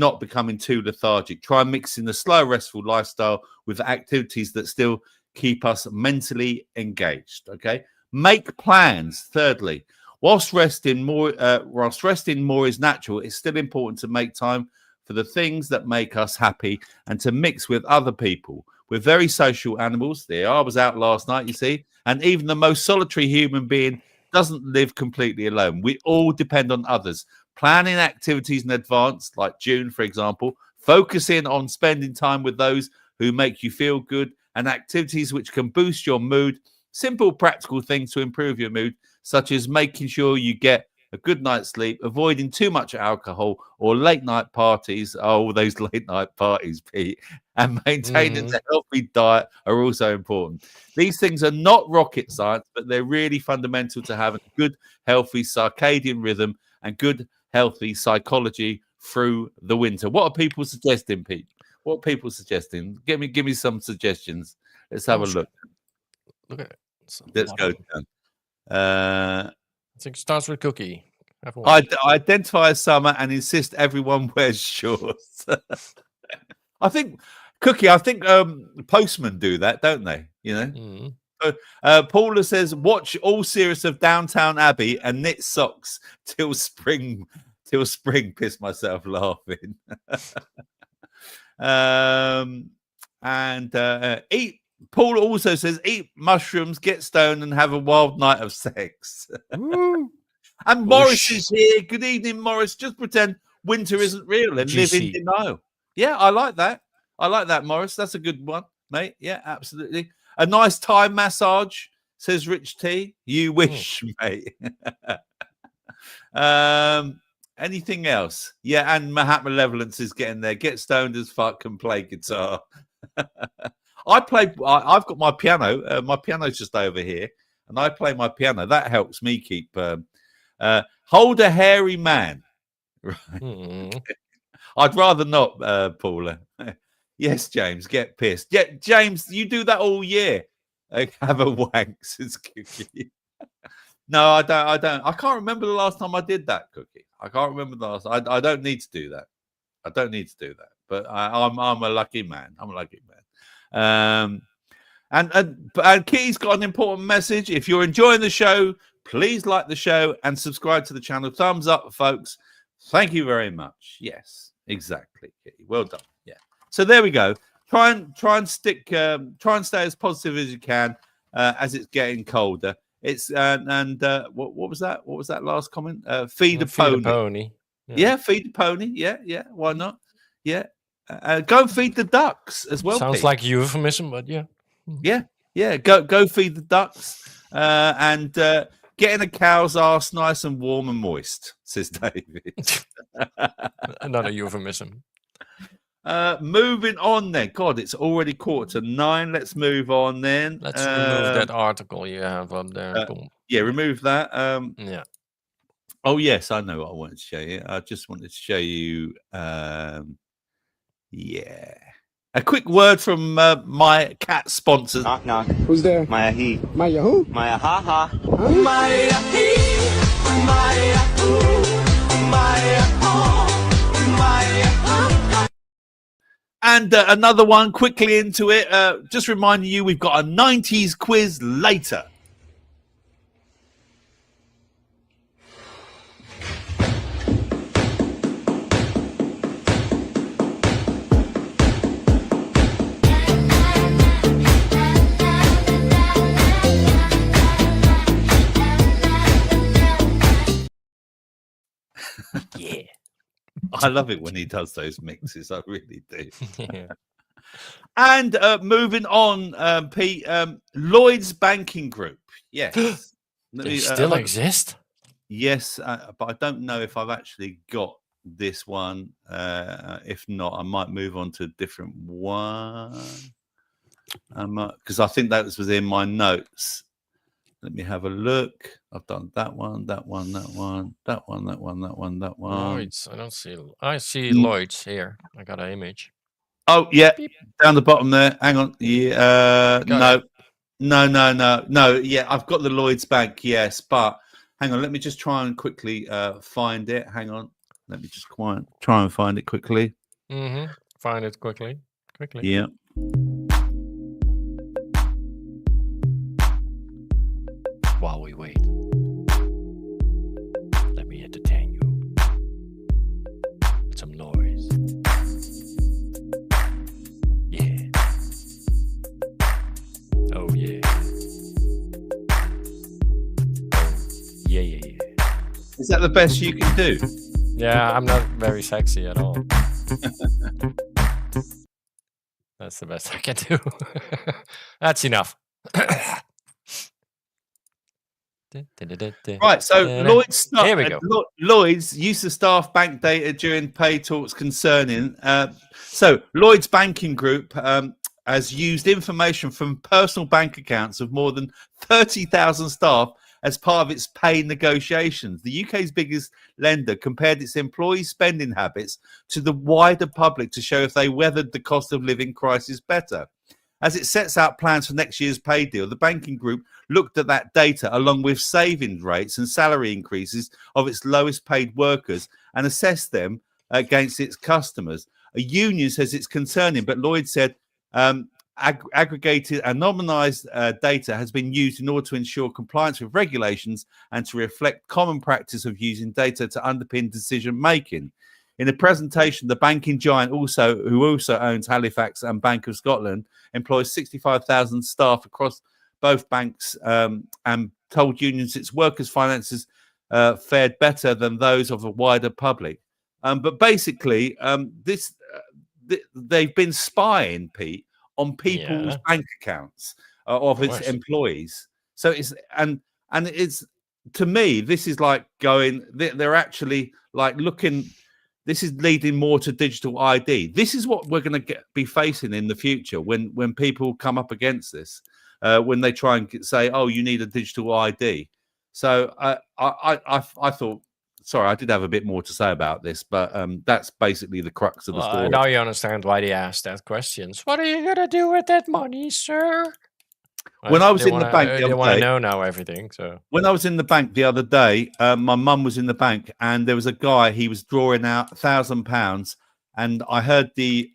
not becoming too lethargic. Try mixing the slow, restful lifestyle with activities that still keep us mentally engaged. Okay, make plans. Thirdly, whilst resting more is natural, it's still important to make time for the things that make us happy and to mix with other people. We're very social animals. There, I was out last night, you see, and even the most solitary human being doesn't live completely alone. We all depend on others. Planning activities in advance, like June, for example, focusing on spending time with those who make you feel good, and activities which can boost your mood. Simple, practical things to improve your mood, such as making sure you get a good night's sleep, avoiding too much alcohol or late night parties. Oh, those late night parties, Pete, and maintaining a healthy diet are also important. These things are not rocket science, but they're really fundamental to having a good, healthy circadian rhythm and good, healthy psychology through the winter. What are people suggesting, Pete? What are people suggesting? Give me some suggestions. Let's have a look. Look at it. Let's go. I think it starts with Cookie. Identify as summer and insist everyone wears shorts. I think Cookie. Postmen do that, don't they? You know, Paula says, watch all series of Downtown Abbey and knit socks till spring. Till spring, piss myself laughing. Eat. Paula also says, eat mushrooms, get stoned, and have a wild night of sex. And Morris is here. Good evening, Morris. Just pretend winter isn't real and live in denial. Yeah, I like that. I like that, Morris. That's a good one, mate. Yeah, absolutely. A nice Thai massage, says Rich T. You wish, mate. Anything else? Yeah, and Mahat Malevolence is getting there. Get stoned as fuck and play guitar. I've got my piano. My piano's just over here, and I play my piano. That helps me keep. Hold a hairy man. Right. I'd rather not, Paula. Yes, James, get pissed. Yeah, James, you do that all year. Have a wank, says Cookie. No, I don't. I can't remember the last time I did that, Cookie. I can't remember the last. I don't need to do that. I don't need to do that. But I'm a lucky man. I'm a lucky man. And Kitty's got an important message. If you're enjoying the show, please like the show and subscribe to the channel. Thumbs up, folks. Thank you very much. Yes, exactly, Kitty. Well done. Yeah. So there we go. Try and stick. Try and stay as positive as you can as it's getting colder. It's what was that? What was that last comment? Feed a pony. Yeah, feed a pony. Yeah. Why not? Yeah. Go and feed the ducks as well. Sounds Pete. like euphemism, but yeah. Yeah. Go feed the ducks and getting a cow's arse nice and warm and moist, says David. Another euphemism. Moving on then. God, it's already 8:45. Let's move on then. Let's remove that article you have up there. Yeah, remove that. Yeah. Oh yes, I know what I wanted to show you. I just wanted to show you. Yeah. A quick word from my cat sponsors. Knock, knock. Who's there? Maya he. Maya who? Maya ha ha. Maya he, Maya who, Maya ho, Maya ha. And another one quickly into it. Just reminding you, we've got a 90s quiz later. Yeah. I love it when he does those mixes. I really do. Yeah. And moving on, Pete, Lloyd's Banking Group. Yes. They still exist? Yes, but I don't know if I've actually got this one. If not, I might move on to a different one. Because I think that was within my notes. Let me have a look. I've done that one. Lloyd's. I don't see. I see Lloyd's here. I got an image. Oh yeah, Beep. down the bottom there. Hang on. Yeah. No. Yeah, I've got the Lloyd's Bank. Yes, but hang on. Let me just try and quickly find it. Hang on. Let me just try and find it quickly. Find it quickly. Yeah. While we wait, let me entertain you with some noise. Yeah. Oh yeah. Oh yeah. Is that the best you can do? Yeah, I'm not very sexy at all. That's the best I can do. That's enough. Right, so Lloyd's Here we go. Lloyd's use of staff bank data during pay talks concerning. So Lloyd's Banking Group has used information from personal bank accounts of more than 30,000 staff as part of its pay negotiations. The UK's biggest lender compared its employee spending habits to the wider public to show if they weathered the cost of living crisis better. As it sets out plans for next year's pay deal, the banking group looked at that data along with savings rates and salary increases of its lowest paid workers and assessed them against its customers. A union says it's concerning, but Lloyd said aggregated anonymized data has been used in order to ensure compliance with regulations and to reflect common practice of using data to underpin decision making. In a presentation, the banking giant, who also owns Halifax and Bank of Scotland, employs 65,000 staff across both banks and told unions its workers' finances fared better than those of a wider public. But basically, they've been spying, Pete, on people's bank accounts of its employees. So it's to me, this is like going. They're actually like looking. This is leading more to digital ID. This is what we're going to be facing in the future when people come up against this, when they try and say, "Oh, you need a digital ID." So I thought, sorry, I did have a bit more to say about this, but that's basically the crux of the story. Now you understand why they asked that questions. What are you going to do with that money, sir? When I was in the bank the they other want to day, know now everything. So when I was in the bank the other day, my mum was in the bank, and there was a guy. He was drawing out £1,000, and I heard the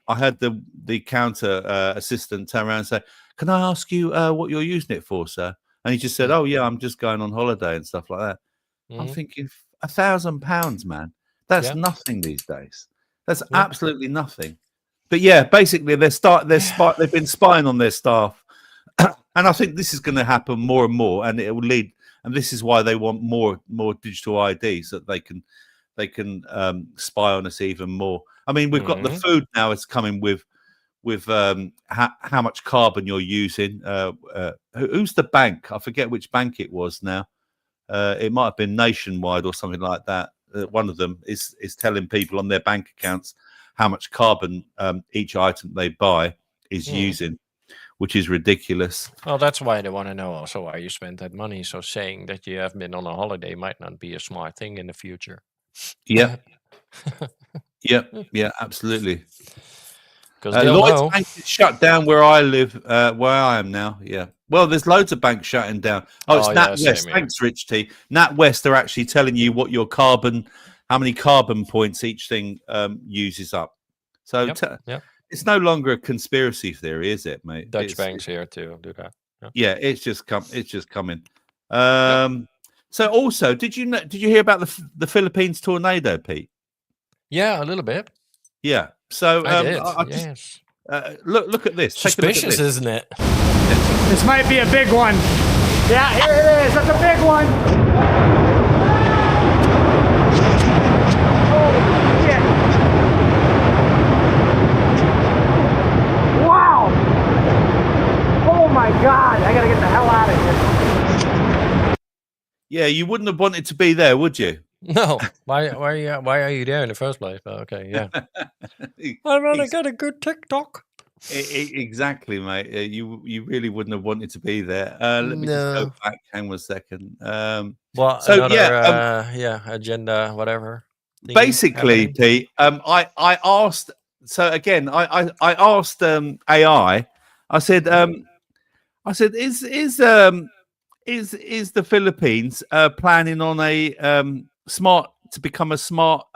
counter assistant turn around and say, "Can I ask you what you're using it for, sir?" And he just said, "Oh yeah, I'm just going on holiday and stuff like that." I'm thinking, £1,000, man, that's nothing these days. That's absolutely nothing. But yeah, basically they've been spying on their staff. And I think this is going to happen more and more, and it will lead. And this is why they want more digital IDs, so that they can spy on us even more. I mean, we've got the food now. It's coming with how much carbon you're using. Who's the bank? I forget which bank it was now. It might have been Nationwide or something like that. One of them is telling people on their bank accounts how much carbon each item they buy is using, which is ridiculous. Well, that's why they want to know also why you spend that money. So saying that you have been on a holiday might not be a smart thing in the future. Yeah. yeah, absolutely. Because Lloyd's Bank is shut down where I live, where I am now. Yeah. Well, there's loads of banks shutting down. It's NatWest. Thanks, Rich T. NatWest are actually telling you what your how many carbon points each thing uses up. So it's no longer a conspiracy theory, is it, mate? Dutch banks here to do that. Yeah, it's just coming. So also, did you hear about the Philippines tornado, Pete? Yeah, a little bit. Yeah. So I did. Just, look at this. Suspicious, isn't it? This might be a big one. Yeah, here it is. That's a big one. Oh, shit. Wow. Oh, my God. I got to get the hell out of here. Yeah, you wouldn't have wanted to be there, would you? No. Why are you there in the first place? But okay, yeah. I'd rather get a good TikTok. Exactly, mate. You really wouldn't have wanted to be there. Let me just go back. Hang on a second. Well, so another, agenda, whatever. Basically, Pete, I asked. So again, I asked AI. I said, is the Philippines planning on to become a smart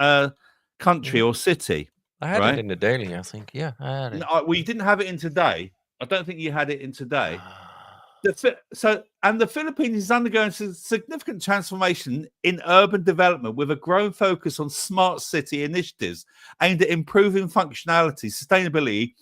country or city? I had it in the daily, I think. Yeah, I had it. No, well, you didn't have it in today. I don't think you had it in today. The Philippines is undergoing significant transformation in urban development with a growing focus on smart city initiatives aimed at improving functionality, sustainability,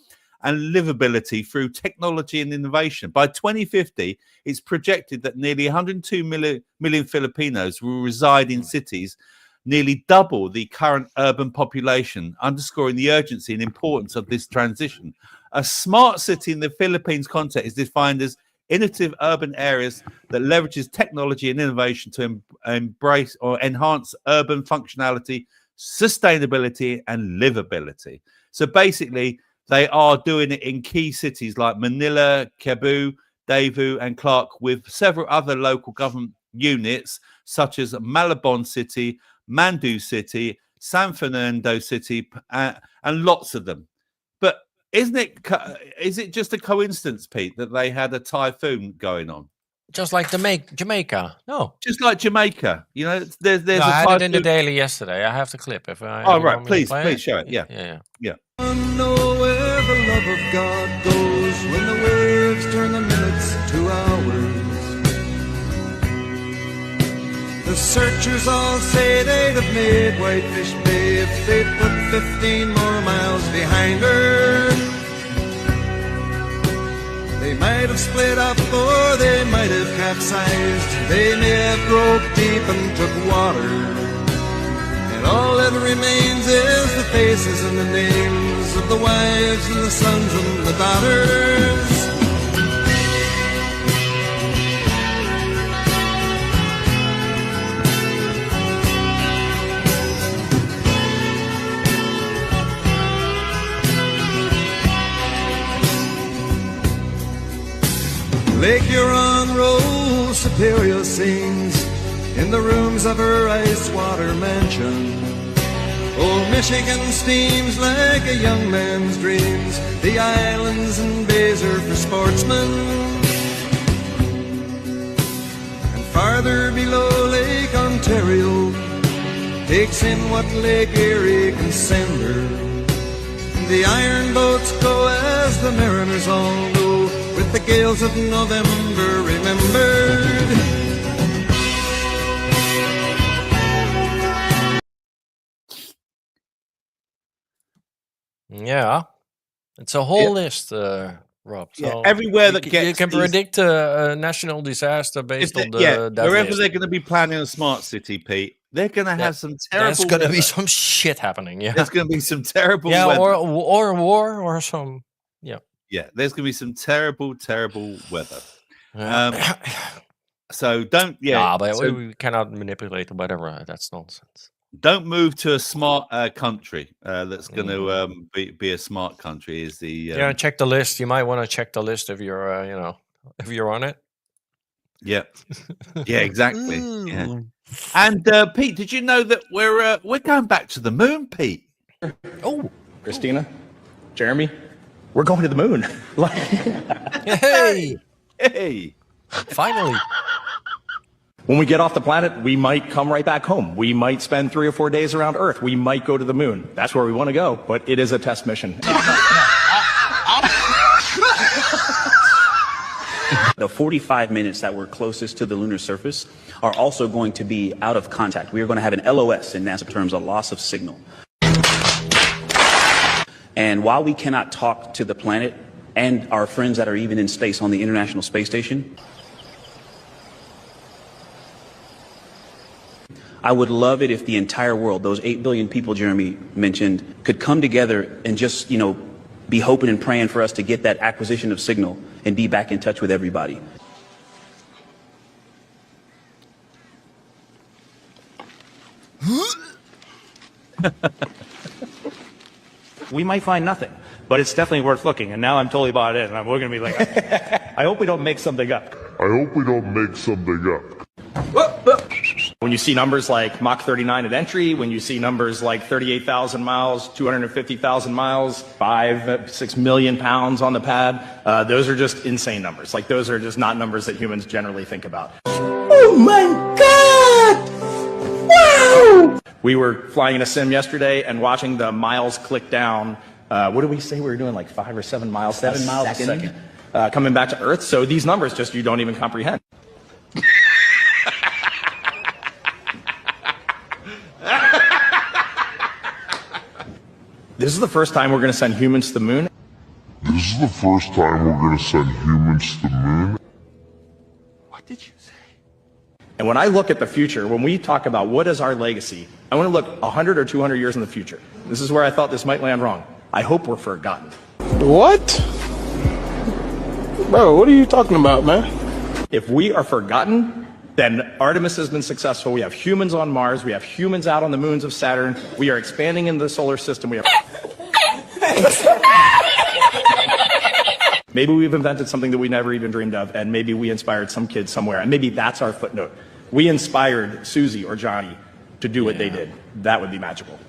and livability through technology and innovation. By 2050, it's projected that nearly 102 million Filipinos will reside in cities, nearly double the current urban population, underscoring the urgency and importance of this transition. A smart city in the Philippines context is defined as innovative urban areas that leverages technology and innovation to embrace or enhance urban functionality, sustainability, and livability. So basically, they are doing it in key cities like Manila, Cebu, Davao, and Clark, with several other local government units such as Malabon City, Mandu City, San Fernando City, and lots of them. But is it just a coincidence, Pete, that they had a typhoon going on? Just like Jamaica. No. Just like Jamaica. You know, there's I had it in the daily yesterday. I have the clip. Right. Please show it. Yeah. I know where the love of God goes when the waves turn the minutes to hours. The searchers all say they'd have made Whitefish Bay if they put 15 more miles behind her. They might have split up or they might have capsized. They may have broke deep and took water. And all that remains is the faces and the names of the wives and the sons and the daughters. Lake Huron rolls Superior sings in the rooms of her ice water mansion. Old Michigan steams like a young man's dreams. The islands and bays are for sportsmen. And farther below, Lake Ontario takes in what Lake Erie can send her. The iron boats go as the mariners all know, with the gales of November remembered. Yeah, it's a whole list, Rob. So everywhere that gets you can predict a national disaster based on that wherever list. they're going to be planning a smart city, Pete, they're going to have some terrible. There's going to be weather. some shit happening. Yeah, There's going to be some terrible. weather. or war or some. Yeah, there's going to be some terrible weather. So don't. Yeah, but so we cannot manipulate the weather. That's nonsense. don't move to a smart country that's going to be a smart country. Is the check the list. You might want to check the list if you're if you're on it. Yeah, yeah, exactly. Yeah. And Pete, did you know that we're going back to the moon, Pete? Oh, Christina, Jeremy, we're going to the moon. Hey, finally. When we get off the planet, we might come right back home. We might spend 3 or 4 days around Earth. We might go to the moon. That's where we want to go, but it is a test mission. The 45 minutes that we're closest to the lunar surface are also going to be out of contact. We are going to have an LOS in NASA terms, a loss of signal. And while we cannot talk to the planet and our friends that are even in space on the International Space Station, I would love it if the entire world, those 8 billion people Jeremy mentioned, could come together and just, be hoping and praying for us to get that acquisition of signal and be back in touch with everybody. We might find nothing, but it's definitely worth looking. And now I'm totally bought in. We're going to be like, I hope we don't make something up. When you see numbers like Mach 39 at entry, when you see numbers like 38,000 miles, 250,000 miles, 5-6 million pounds on the pad, those are just insane numbers. Like, those are just not numbers that humans generally think about. Oh my God! Wow! We were flying in a sim yesterday and watching the miles click down. What did we say we were doing? Like 5 or 7 miles? 7 miles a second. Coming back to Earth. So these numbers just you don't even comprehend. This is the first time we're going to send humans to the moon. What did you say? And when I look at the future, when we talk about what is our legacy, I want to look 100 or 200 years in the future. This is where I thought this might land wrong. I hope we're forgotten. What? Bro, what are you talking about, man? If we are forgotten, then Artemis has been successful. We have humans on Mars. We have humans out on the moons of Saturn. We are expanding in the solar system. We have... Maybe we've invented something that we never even dreamed of, and maybe we inspired some kids somewhere, and maybe that's our footnote. We inspired Susie or Johnny to do what they did. That would be magical.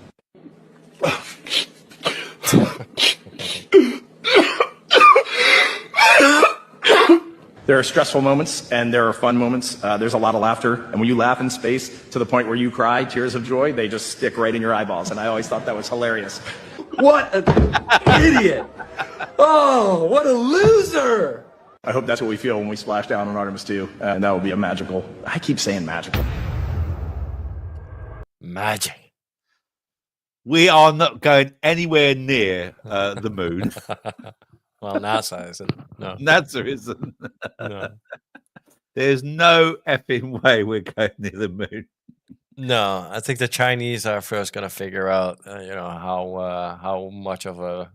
There are stressful moments and there are fun moments. There's a lot of laughter. And when you laugh in space to the point where you cry, tears of joy, they just stick right in your eyeballs. And I always thought that was hilarious. What an idiot! Oh, what a loser! loser! I hope that's what we feel when we splash down on Artemis 2, and that will be a magical. I keep saying magical. Magic. We are not going anywhere near the moon. Well, NASA isn't. No. NASA isn't. No. There's no effing way we're going near the moon. No, I think the Chinese are first going to figure out, how much of a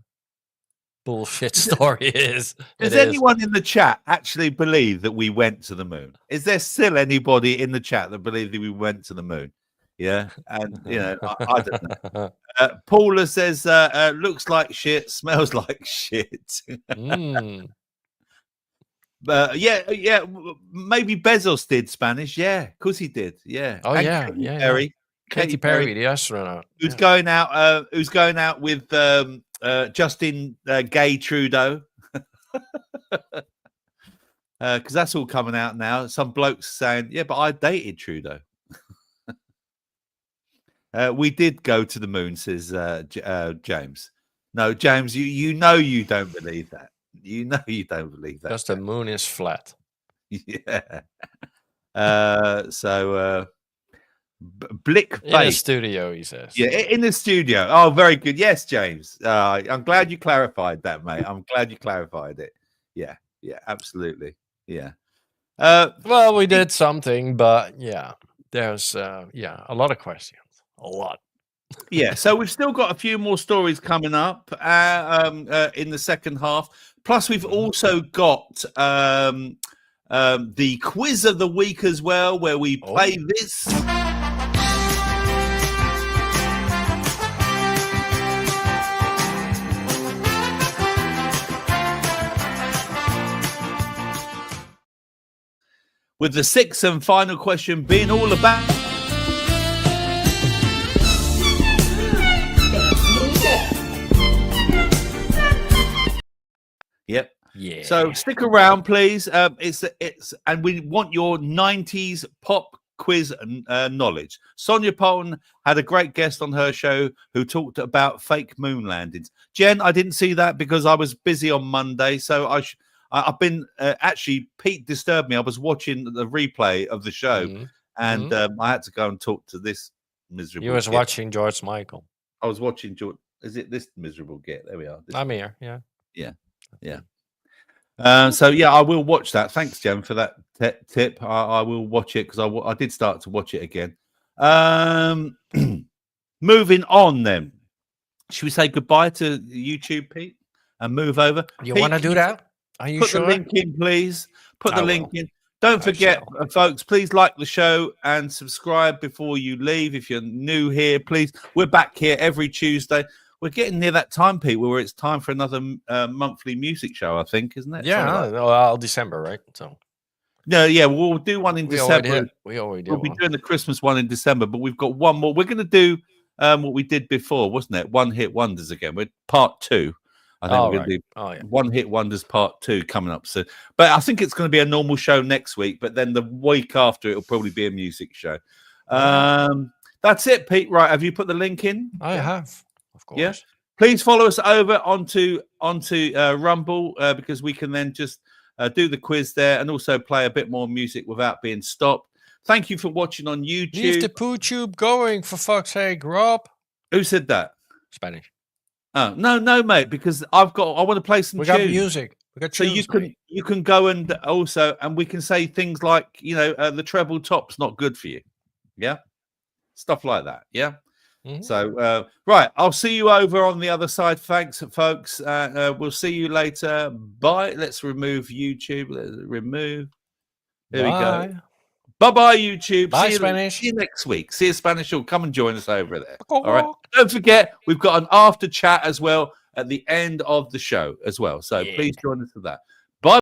bullshit story it is. Does anyone in the chat actually believe that we went to the moon? Is there still anybody in the chat that believes that we went to the moon? Yeah, and I don't know. Paula says, "Looks like shit, smells like shit." Yeah. Maybe Bezos did Spanish. Yeah, of course he did. Yeah. Oh, and yeah. Katy Perry, the astronaut, who's going out. Who's going out with Justin Gay Trudeau? Because that's all coming out now. Some blokes saying, "Yeah, but I dated Trudeau." We did go to the moon, says James. No, James, you know you don't believe that. You know you don't believe that. Because the moon is flat. Yeah. Blick in the studio, he says. Yeah, in the studio. Oh, very good. Yes, James. I'm glad you clarified that, mate. I'm glad you clarified it. Yeah, absolutely. Yeah. Well, we did something, but yeah, there's a lot of questions. A lot. Yeah, so we've still got a few more stories coming up in the second half. Plus, we've also got the quiz of the week as well, where we play this. With the sixth and final question being all about... Yep. Yeah. So stick around, please. It's and we want your 90s pop quiz knowledge. Sonia Polton had a great guest on her show who talked about fake moon landings. Jen, I didn't see that because I was busy on Monday. So I've been actually, Pete disturbed me. I was watching the replay of the show, and I had to go and talk to this miserable. You was watching George Michael. I was watching George. Is it this miserable get? There we are. I'm here. Yeah. So yeah, I will watch that. Thanks, Jen, for that tip. I will watch it because I did start to watch it again. Moving on, then, should we say goodbye to YouTube, Pete, and move over? You want to do that? Are you sure? Put the link in, please. Put the link in. Don't forget, folks, please like the show and subscribe before you leave. If you're new here, please. We're back here every Tuesday. We're getting near that time, Pete, where it's time for another monthly music show, I think, isn't it? Yeah, well, December, right? So, yeah, we'll do one in December. We already did. We'll be doing the Christmas one in December, but we've got one more. We're going to do what we did before, wasn't it? One Hit Wonders again. We're part 2. I think we're going to do One Hit Wonders part 2 coming up soon. But I think it's going to be a normal show next week, but then the week after it'll probably be a music show. That's it, Pete. Right, have you put the link in? I have. Of course. Yeah. Please follow us over onto Rumble because we can then just do the quiz there and also play a bit more music without being stopped. Thank you for watching on YouTube. Leave the poo tube going, for fuck's sake, Rob. Who said that? Spanish. Oh no, mate. Because I want to play some. We got music. We got tunes, so you can go and also we can say things like the treble top's not good for you. Yeah, stuff like that. Yeah. So, right, I'll see you over on the other side. Thanks, folks. We'll see you later. Bye. Let's remove YouTube. Let's remove. There we go. Bye-bye, YouTube. Bye, Spanish. See you next week. See you, Spanish. Come and join us over there. All right. Don't forget, we've got an after chat as well at the end of the show as well. So please join us for that.